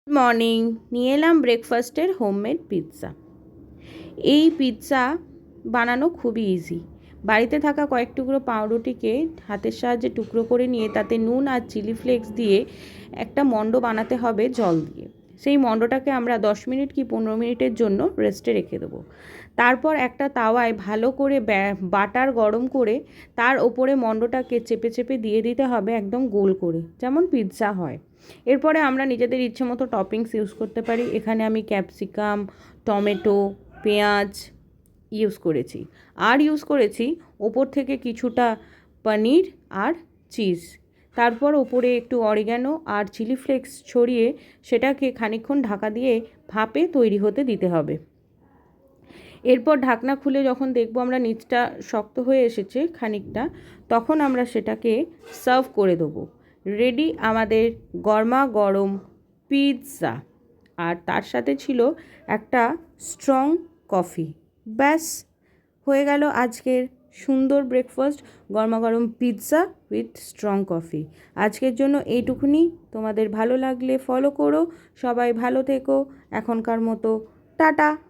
Morning, নিয়ে এলাম ব্রেকফাস্টের হোমমেড পিৎজা। এই পিৎজা বানানো খুবই ইজি। বাড়িতে থাকা কয়েক টুকরো পাউরুটিকে হাতের সাহায্যে টুকরো করে নিয়ে তাতে নুন আর চিলি ফ্লেক্স দিয়ে একটা মণ্ড বানাতে হবে জল দিয়ে। সেই মণ্ডটাকে আমরা 10 মিনিট কি 15 মিনিটের জন্য রেস্টে রেখে দেবো। তারপর একটা তাওয়ায় ভালো করে বাটার গরম করে তার ওপরে মণ্ডটাকে চেপে চেপে দিয়ে দিতে হবে একদম গোল করে, যেমন পিৎজা হয়। এরপরে আমরা নিজেদের ইচ্ছে মতো টপিংস ইউজ করতে পারি। এখানে আমি ক্যাপসিকাম, টমেটো, পেঁয়াজ ইউজ করেছি, আর ইউজ করেছি ওপর থেকে কিছুটা পনির আর চিজ। তারপর ওপরে একটু অরিগ্যানো আর চিলি ফ্লেক্স ছড়িয়ে সেটাকে খানিকক্ষণ ঢাকা দিয়ে ভাপে তৈরি হতে দিতে হবে। এরপর ঢাকনা খুলে যখন দেখব আমরা নিচটা শক্ত হয়ে এসেছে খানিকটা, তখন আমরা সেটাকে সার্ভ করে দেবো। রেডি আমাদের গরমা গরম পিৎজা, আর তার সাথে ছিল একটা স্ট্রং কফি। ব্যাস, হয়ে গেল আজকের সুন্দর ব্রেকফাস্ট, গরমা গরম পিৎজা উইথ স্ট্রং কফি। আজকের জন্য এইটুকুনি। তোমাদের ভালো লাগলে ফলো করো। সবাই ভালো থেকো। এখনকার মতো টাটা।